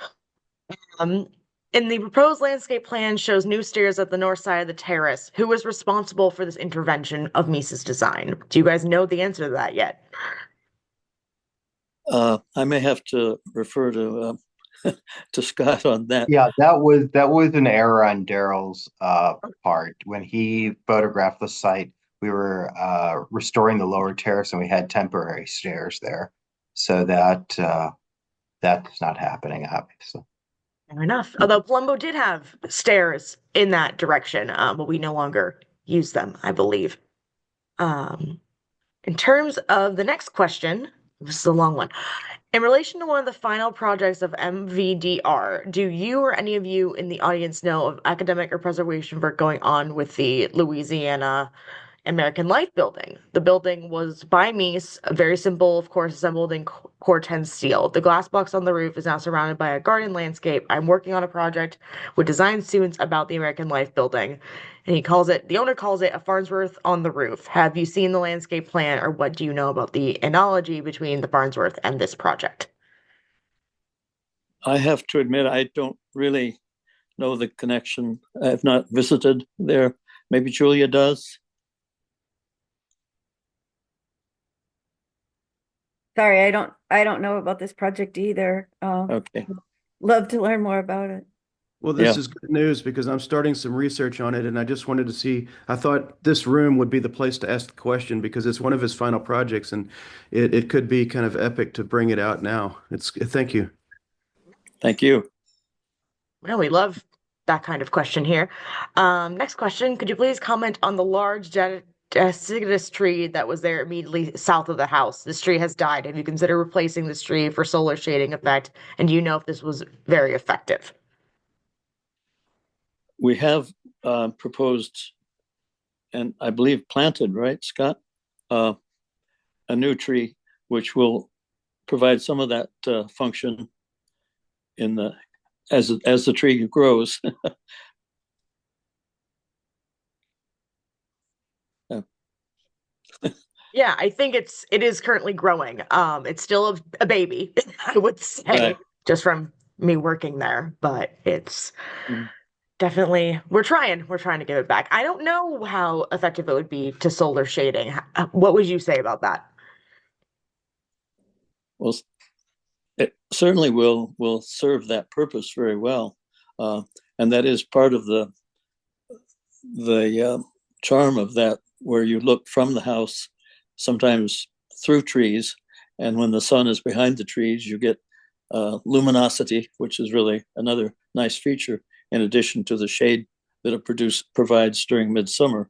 In the proposed landscape plan shows new stairs at the north side of the terrace. Who was responsible for this intervention of Mises design? Do you guys know the answer to that yet? I may have to refer to to Scott on that. Yeah, that was an error on Darrel's part. When he photographed the site, we were restoring the lower terrace and we had temporary stairs there. So that's not happening, obviously. Fair enough. Although Palumbo did have stairs in that direction, but we no longer use them, I believe. In terms of the next question, this is a long one. In relation to one of the final projects of MVDR, do you or any of you in the audience know of academic or preservation work going on with the Louisiana American Life building? The building was by Mies, very simple, of course, assembled in Core 10 steel. The glass box on the roof is now surrounded by a garden landscape. I'm working on a project with design students about the American Life building, and the owner calls it a Farnsworth on the roof. Have you seen the landscape plan, or what do you know about the analogy between the Farnsworth and this project? I have to admit, I don't really know the connection. I have not visited there. Maybe Julia does. Sorry, I don't know about this project either. Okay. Love to learn more about it. Well, this is good news because I'm starting some research on it, and I just wanted to see. I thought this room would be the place to ask the question because it's one of his final projects, and it could be kind of epic to bring it out now. Thank you. Thank you. Well, we love that kind of question here. Next question, could you please comment on the large deciduous tree that was there immediately south of the house? This tree has died. Have you considered replacing this tree for solar shading effect? And do you know if this was very effective? We have proposed, and I believe planted, right, Scott? A new tree, which will provide some of that function as the tree grows. Yeah, I think it is currently growing. It's still a baby, I would say, Right. just from me working there, but it's definitely we're trying to give it back. I don't know how effective it would be to solar shading. What would you say about that? Well, it certainly will serve that purpose very well, and that is part of the charm of that, where you look from the house, sometimes through trees, and when the sun is behind the trees, you get luminosity, which is really another nice feature, in addition to the shade that it provides during midsummer.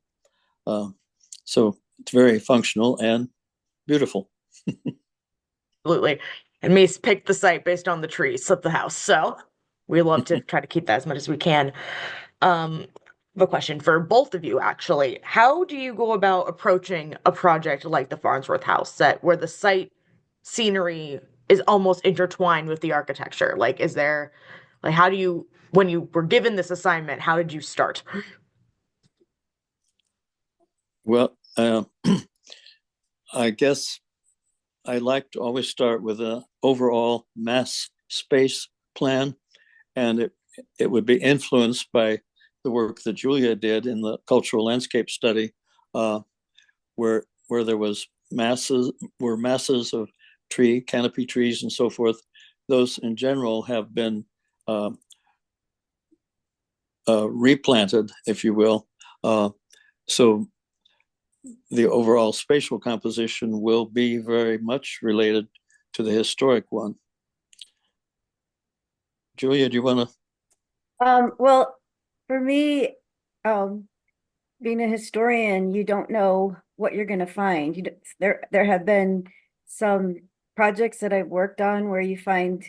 So it's very functional and beautiful. Absolutely. And Mace picked the site based on the trees of the house. So we love to try to keep that as much as we can. Um, a question for both of you, actually. How do you go about approaching a project like the Farnsworth house set where the site scenery is almost intertwined with the architecture? Like, is there, like, how do you, when you were given this assignment, how did you start? Well, I guess I like to always start with an overall mass space plan, and it would be influenced by the work that Julia did in the cultural landscape study, where there was masses of canopy trees and so forth. Those in general have been uh, replanted, if you will. So the overall spatial composition will be very much related to the historic one. Julia, do you want to? Well, for me, um, being a historian, you don't know what you're going to find. There have been some projects that I've worked on where you find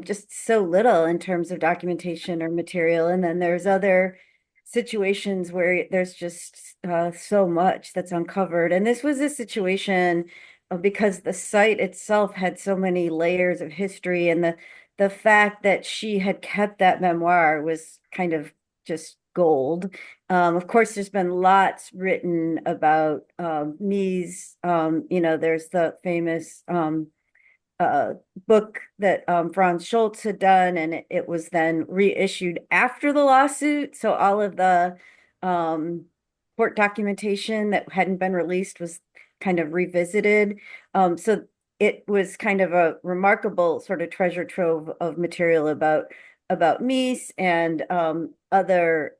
just so little in terms of documentation or material, and then there's other situations where there's just so much that's uncovered. And this was a situation because the site itself had so many layers of history, and the fact that she had kept that memoir was kind of just gold. Of course, there's been lots written about Mies. There's the famous book that Franz Schultz had done, and it was then reissued after the lawsuit. So all of the court documentation that hadn't been released was kind of revisited. So it was kind of a remarkable sort of treasure trove of material about Mies and other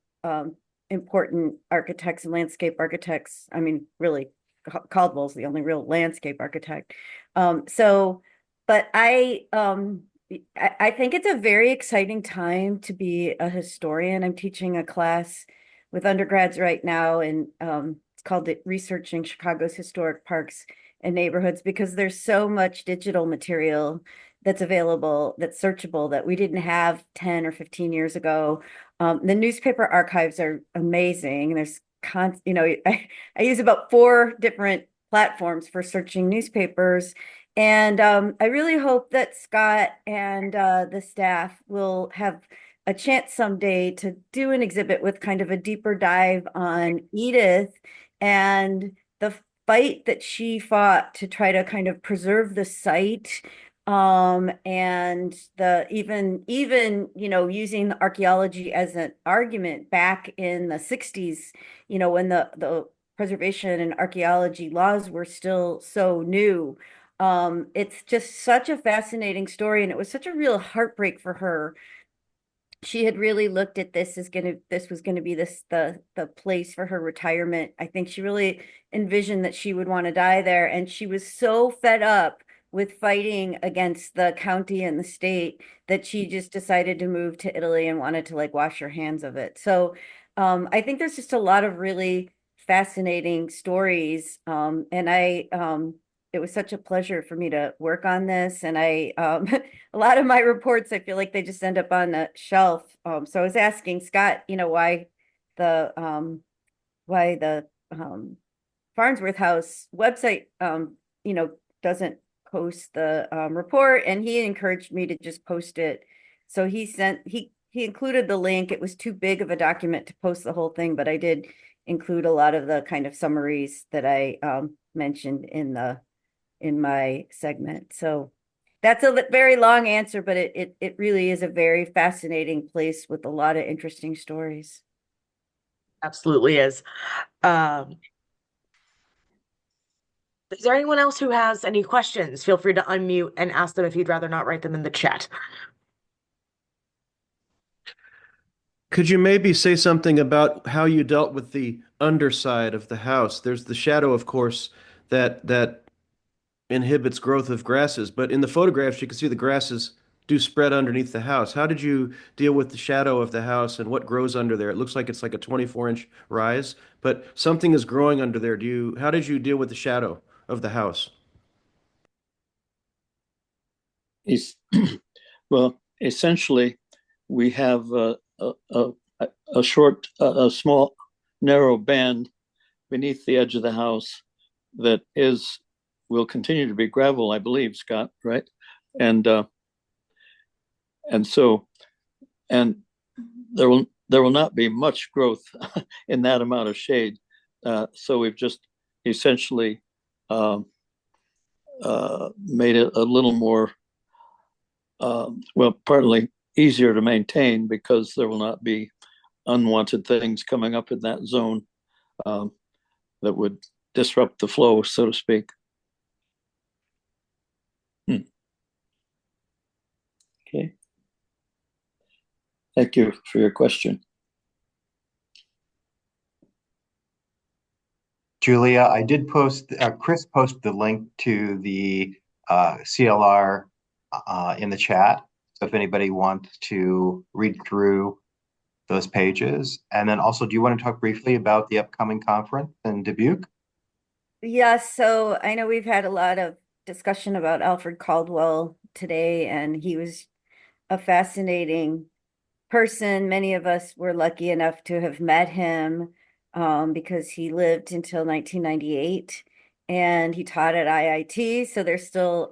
important architects and landscape architects. I mean, really, Caldwell's the only real landscape architect. But I think it's a very exciting time to be a historian. I'm teaching a class with undergrads right now, and it's called Researching Chicago's Historic Parks and Neighborhoods, because there's so much digital material that's available, that's searchable, that we didn't have 10 or 15 years ago. The newspaper archives are amazing. There's I use about 4 different platforms for searching newspapers. And I really hope that Scott and the staff will have a chance someday to do an exhibit with kind of a deeper dive on Edith and the fight that she fought to try to kind of preserve the site, and the even using the archaeology as an argument back in the 60s, when the preservation and archaeology laws were still so new. It's just such a fascinating story, and it was such a real heartbreak for her. She had really looked at this was gonna be the place for her retirement. I think she really envisioned that she would want to die there, and she was so fed up with fighting against the county and the state that she just decided to move to Italy and wanted to like wash her hands of it. So I think there's just a lot of really fascinating stories. And it was such a pleasure for me to work on this. And a lot of my reports, I feel like they just end up on the shelf. So I was asking Scott, the why the Farnsworth House website, doesn't post the report, and he encouraged me to just post it. So he included the link. It was too big of a document to post the whole thing, but I did include a lot of the kind of summaries that I mentioned in my segment. So that's a very long answer, but it really is a very fascinating place with a lot of interesting stories. Absolutely is. Is there anyone else who has any questions? Feel free to unmute and ask them if you'd rather not write them in the chat. Could you maybe say something about how you dealt with the underside of the house? There's the shadow, of course, that inhibits growth of grasses, but in the photographs you can see the grasses do spread underneath the house. How did you deal with the shadow of the house and what grows under there? It looks like it's like a 24-inch rise, but something is growing under there. How did you deal with the shadow of the house? Well, essentially, we have a short, a small, narrow band beneath the edge of the house that will continue to be gravel, I believe, Scott, right? And so there will not be much growth in that amount of shade. So we've just essentially made it a little more, partly easier to maintain because there will not be unwanted things coming up in that zone that would disrupt the flow, so to speak. Okay. Thank you for your question. Julia, I did post, Chris posted the link to the CLR in the chat. So if anybody wants to read through those pages. And then also, do you want to talk briefly about the upcoming conference in Dubuque? Yeah, so I know we've had a lot of discussion about Alfred Caldwell today, and he was a fascinating person. Many of us were lucky enough to have met him because he lived until 1998 and he taught at IIT. So there's still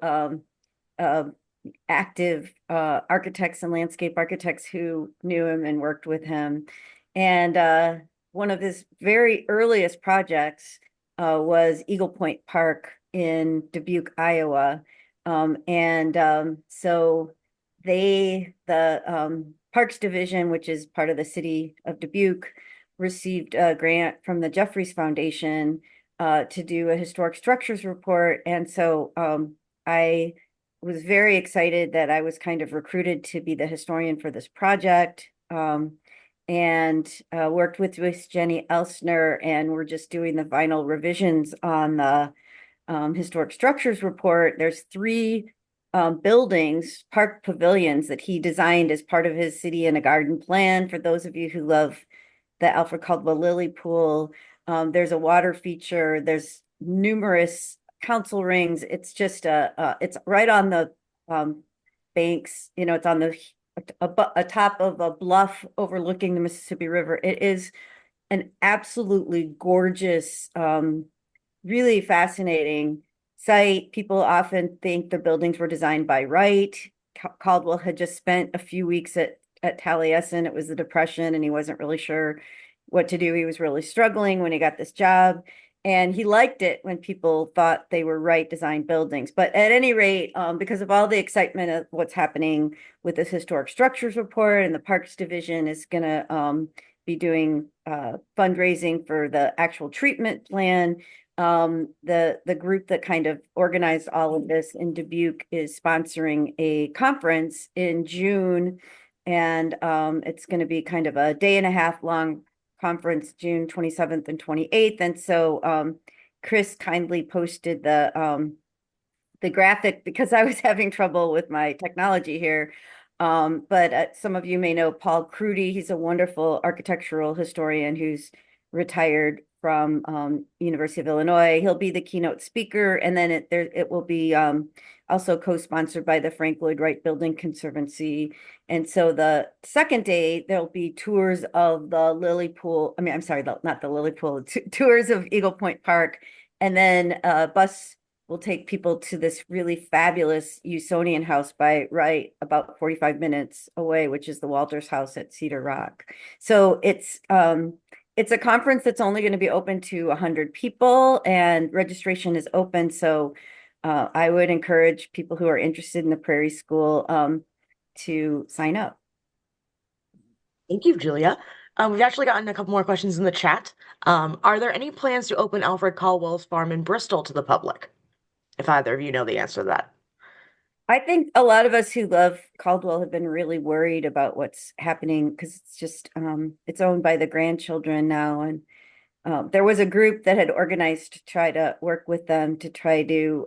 active architects and landscape architects who knew him and worked with him. And one of his very earliest projects was Eagle Point Park in Dubuque, Iowa. So the Parks Division, which is part of the city of Dubuque, received a grant from the Jeffries Foundation to do a historic structures report. And so I was very excited that I was kind of recruited to be the historian for this project, and worked with Jenny Elsner, and we're just doing the final revisions on the historic structures report. There's 3 buildings, park pavilions that he designed as part of his city and a garden plan. For those of you who love the Alfred Caldwell Lily Pool, there's a water feature. There's numerous council rings. It's just it's right on the banks. You know, it's on the top of a bluff overlooking the Mississippi River. It is an absolutely gorgeous, really fascinating site. People often think the buildings were designed by Wright. Caldwell had just spent a few weeks at Taliesin. It was the Depression, and he wasn't really sure what to do. He was really struggling when he got this job, and he liked it when people thought they were Wright designed buildings. But at any rate, because of all the excitement of what's happening with this historic structures report, and the Parks Division is going to be doing fundraising for the actual treatment plan. The group that kind of organized all of this in Dubuque is sponsoring a conference in June, and it's going to be kind of a 1.5 day long conference, June 27th and 28th. And so Chris kindly posted the graphic because I was having trouble with my technology here. But some of you may know Paul Crudy. He's a wonderful architectural historian who's retired from University of Illinois. He'll be the keynote speaker, and then it will be also co-sponsored by the Frank Lloyd Wright Building Conservancy. And so the second day, there'll be tours of the Lily Pool. I mean, I'm sorry, not the Lily Pool, tours of Eagle Point Park. And then a bus will take people to this really fabulous Usonian house by Wright, about 45 minutes away, which is the Walters House at Cedar Rock. So it's a conference that's only going to be open to 100 people, and registration is open. So I would encourage people who are interested in the Prairie School to sign up. Thank you, Julia. We've actually gotten a couple more questions in the chat. Are there any plans to open Alfred Caldwell's farm in Bristol to the public? If either of you know the answer to that. I think a lot of us who love Caldwell have been really worried about what's happening because it's just it's owned by the grandchildren now, and there was a group that had organized to try to work with them to try to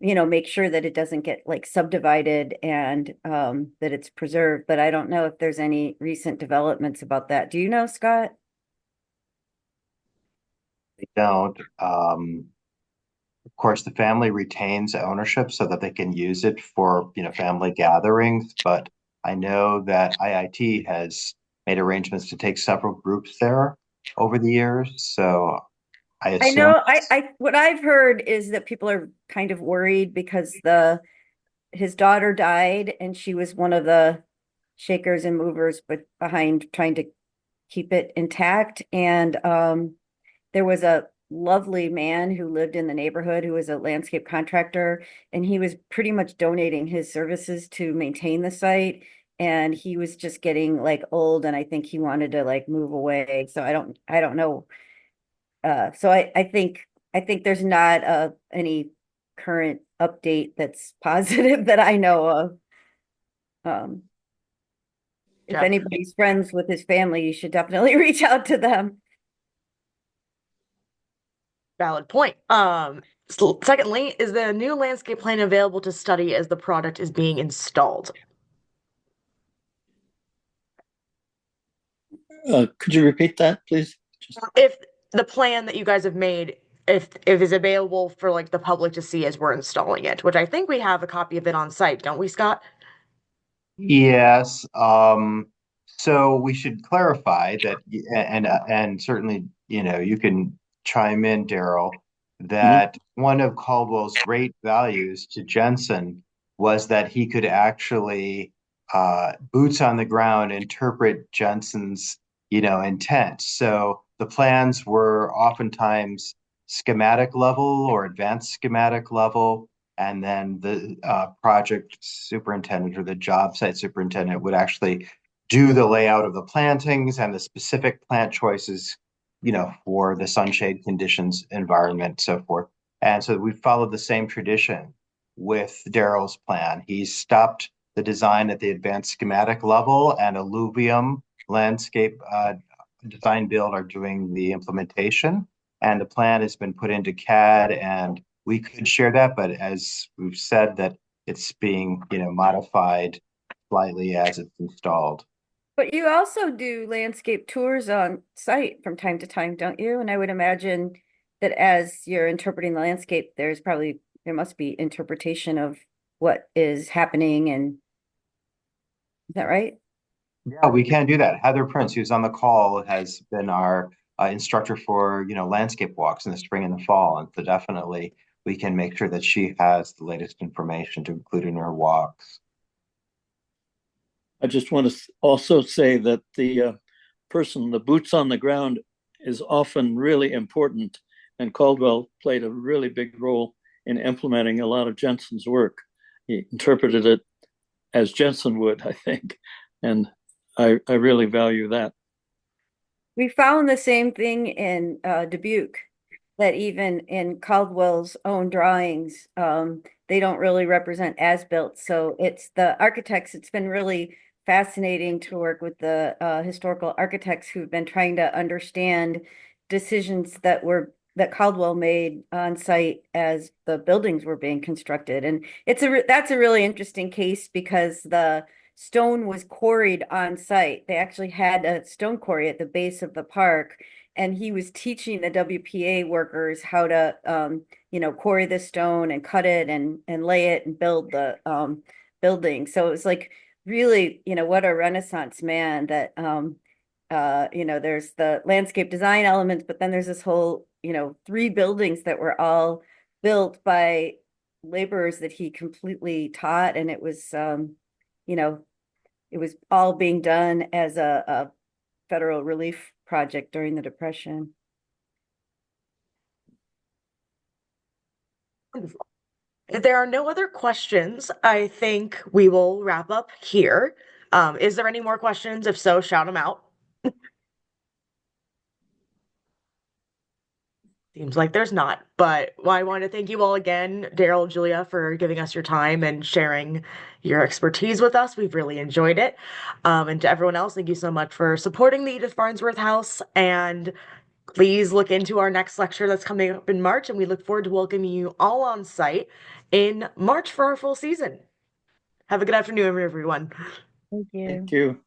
make sure that it doesn't get like subdivided and that it's preserved. But I don't know if there's any recent developments about that. Do you know, Scott? They don't. Of course, the family retains ownership so that they can use it for, family gatherings. But I know that IIT has made arrangements to take several groups there over the years. So I I assume, know I what I've heard is that people are kind of worried because the his daughter died and she was one of the shakers and movers but behind trying to keep it intact. And there was a lovely man who lived in the neighborhood who was a landscape contractor, and he was pretty much donating his services to maintain the site. And he was just getting like old, and I think he wanted to like move away. So I don't know. So I think there's not any current update that's positive that I know of. Um, if Yeah. anybody's friends with his family, you should definitely reach out to them. Valid point. Secondly, is the new landscape plan available to study as the product is being installed? Could you repeat that, please? If the plan that you guys have made, if is available for like the public to see as we're installing it, which I think we have a copy of it on site, don't we, Scott? yes. So we should clarify that, and certainly, you can chime in, Darrel, Mhm. that one of Caldwell's great values to Jensen was that he could actually, boots on the ground, interpret Jensen's, intent. So the plans were oftentimes schematic level or advanced schematic level, and then the project superintendent or the job site superintendent would actually do the layout of the plantings and the specific plant choices, for the sunshade conditions, environment, so forth. And so we followed the same tradition with Darrel's plan. He stopped the design at the advanced schematic level, and Alluvium Landscape Design Build are doing the implementation. And the plan has been put into CAD, and we could share that, but as we've said, that it's being, modified slightly as it's installed. But you also do landscape tours on site from time to time, don't you? And I would imagine that as you're interpreting the landscape, there must be interpretation of what is happening. And is that right? Yeah, we can do that. Heather Prince, who's on the call, has been our instructor for, landscape walks in the spring and the fall. And so definitely we can make sure that she has the latest information to include in her walks. I just want to also say that the boots on the ground, is often really important. And Caldwell played a really big role in implementing a lot of Jensen's work. He interpreted it as Jensen would, I think. And I really value that. We found the same thing in Dubuque, that even in Caldwell's own drawings, they don't really represent as-built. So it's the architects. It's been really fascinating to work with the historical architects who've been trying to understand decisions that Caldwell made on site as the buildings were being constructed. And that's a really interesting case because the stone was quarried on site. They actually had a stone quarry at the base of the park, and he was teaching the WPA workers how to quarry the stone and cut it and lay it and build the building. So it was like really, what a Renaissance man that there's the landscape design elements, but then there's this whole, 3 buildings that were all built by laborers that he completely taught. And it was it was all being done as a federal relief project during the Depression. Wonderful. If there are no other questions, I think we will wrap up here. Is there any more questions? If so, shout them out. Seems like there's not, but I want to thank you all again, Darrel, Julia, for giving us your time and sharing your expertise with us. We've really enjoyed it. And to everyone else, thank you so much for supporting the Edith Farnsworth House and Please look into our next lecture that's coming up in March, and we look forward to welcoming you all on site in March for our full season. Have a good afternoon, everyone. Thank you. Thank you.